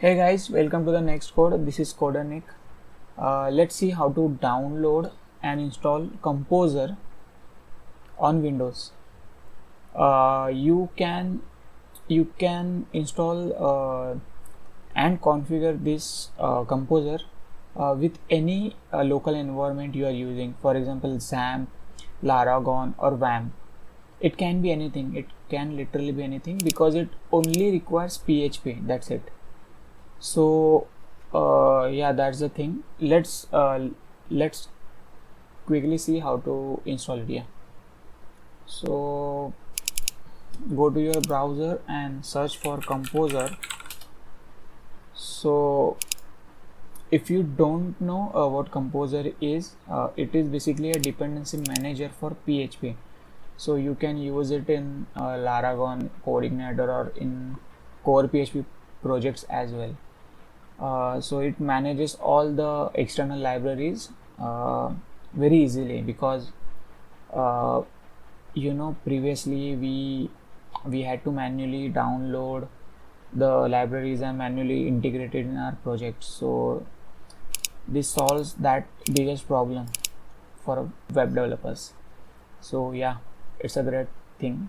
Hey guys, welcome to the next code. This is Coder Nick. Let's see how to download and install Composer on Windows. You can install and configure this Composer with any local environment you are using. For example, XAMPP, Laragon, or WAMP. It can be anything. It can literally be anything because it only requires PHP. That's it. So yeah, that's the thing. Let's quickly see how to install it. Yeah, so go to your browser and search for Composer. So if you don't know what Composer is, it is basically a dependency manager for PHP. So you can use it in Laragon, CodeIgniter, or in core PHP projects as well. So it manages all the external libraries very easily because uh, previously we had to manually download the libraries and manually integrate it in our project. So this solves that biggest problem for web developers. So yeah, it's a great thing.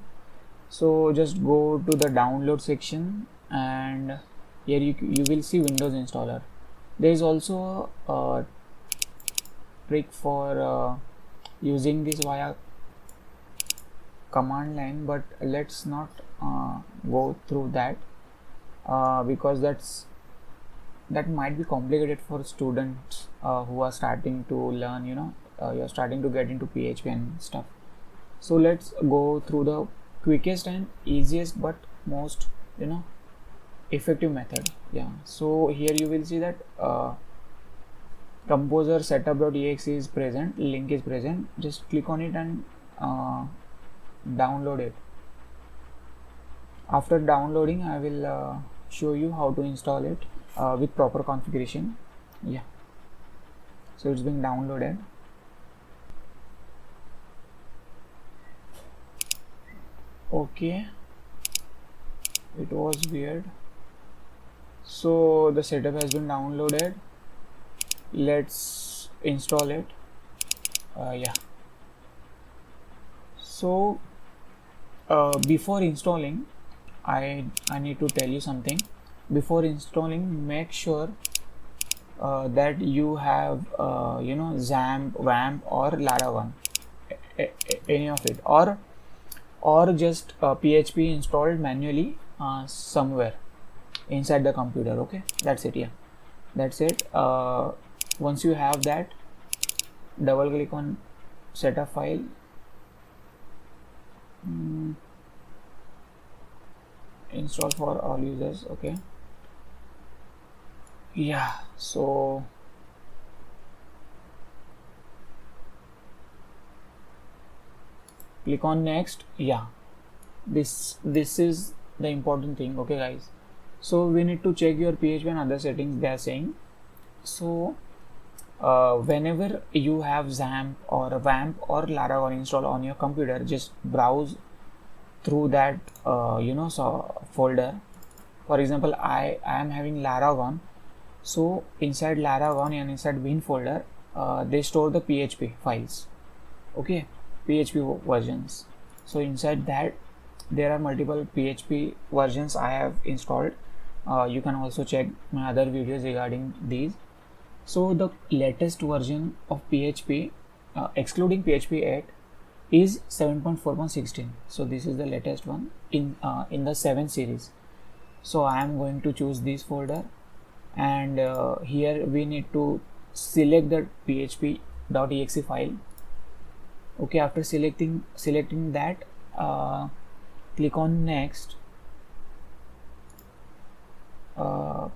So just go to the download section, and here you will see Windows installer. There is also a trick for using this via command line, but let's not go through that because that might be complicated for students who are starting to learn. You're starting to get into PHP and stuff. So let's go through the quickest and easiest but most effective method. Yeah, so here you will see that Composer setup.exe is present, link is present. Just click on it and download it. After downloading, I will show you how to install it with proper configuration. Yeah, so it's being downloaded. Okay, it was weird. So the setup has been downloaded. Let's install it. Yeah, so before installing, I need to tell you something. Before installing, make sure that you have XAMPP, WAMP, or Laragon, any of it, or just PHP installed manually somewhere inside the computer. Okay, that's it. Yeah, that's it. Once you have that, double click on setup file. Install for all users. Okay, yeah, so click on next. Yeah, this is the important thing. Okay guys, so we need to check your PHP and other settings they are saying. So whenever you have XAMPP or WAMP or Laragon installed on your computer, just browse through that folder. For example, I am having Laragon, so inside Laragon and inside Win folder they store the PHP files. Okay, PHP versions. So inside that there are multiple PHP versions I have installed. You can also check my other videos regarding these. So the latest version of PHP, excluding PHP 8, is 7.4.16. So this is the latest one in the 7 series. So I am going to choose this folder, and here we need to select the php.exe file. Okay, after selecting that, click on next.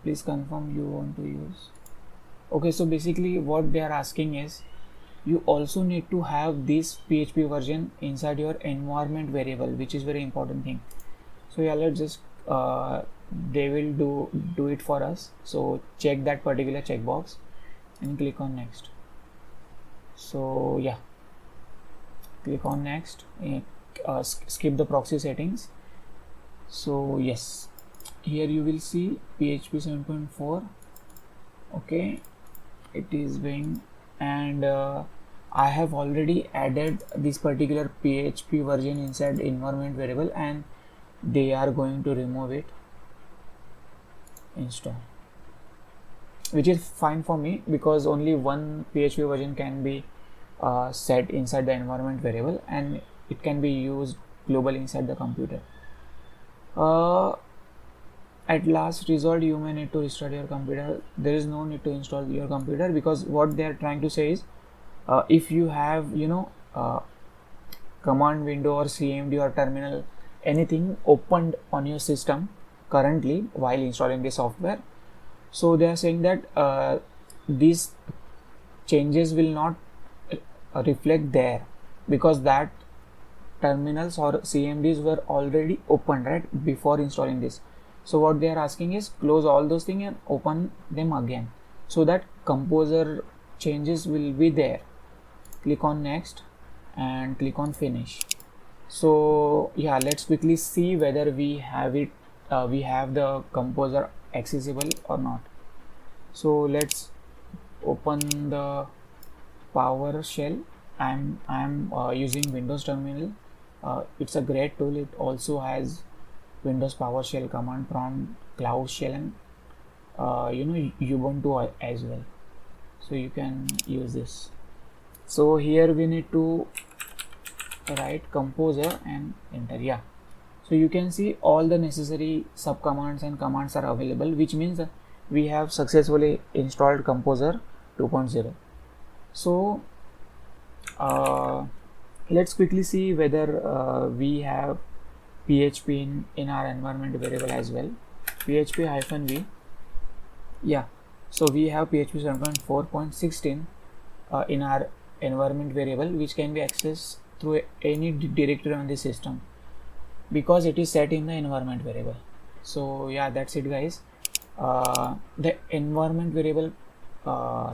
Please confirm you want to use. Okay, so basically what they are asking is you also need to have this PHP version inside your environment variable, which is very important thing. So yeah, let's just they will do it for us. So check that particular checkbox and click on next. So yeah, click on next. Skip the proxy settings. So yes, here you will see PHP 7.4. okay, it is being, and I have already added this particular PHP version inside environment variable, and they are going to remove it, install, which is fine for me because only one PHP version can be set inside the environment variable, and it can be used globally inside the computer. At last resort, you may need to restart your computer. There is no need to install your computer, because what they are trying to say is, if you have command window or CMD or terminal, anything opened on your system currently while installing the software, so they are saying that these changes will not reflect there, because that terminals or CMDs were already opened right before installing this. So what they are asking is, close all those things and open them again, so that composer changes will be there. Click on next and click on finish. So yeah, let's quickly see whether we have it, we have the composer accessible or not. So let's open the PowerShell. I'm using Windows Terminal. It's a great tool. It also has Windows PowerShell, command prompt, Cloud Shell, and Ubuntu as well. So you can use this. So here we need to write composer and enter. Yeah. So you can see all the necessary sub commands and commands are available, which means that we have successfully installed Composer 2.0. So let's quickly see whether we have PHP in our environment variable as well. PHP -v. Yeah, so we have PHP 7.4.16 in our environment variable, which can be accessed through any directory on the system, because it is set in the environment variable. So yeah, that's it guys. The environment variable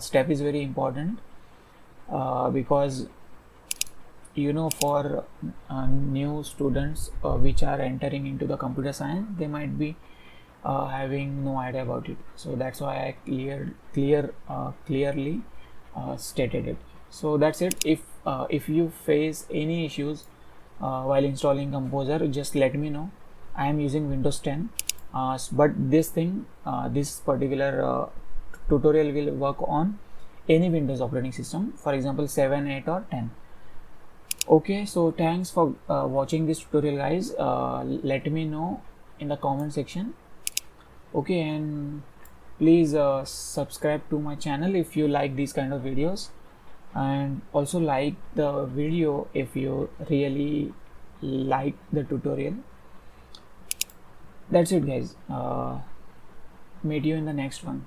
step is very important, because for new students which are entering into the computer science, they might be having no idea about it. So that's why I clearly stated it. So that's it. If you face any issues while installing Composer, just let me know. I am using Windows 10, but this particular tutorial will work on any Windows operating system, for example 7, 8 or 10. Okay, so thanks for watching this tutorial guys. Let me know in the comment section. Okay, and please subscribe to my channel if you like these kind of videos, and also like the video if you really like the tutorial. That's it guys. Meet you in the next one.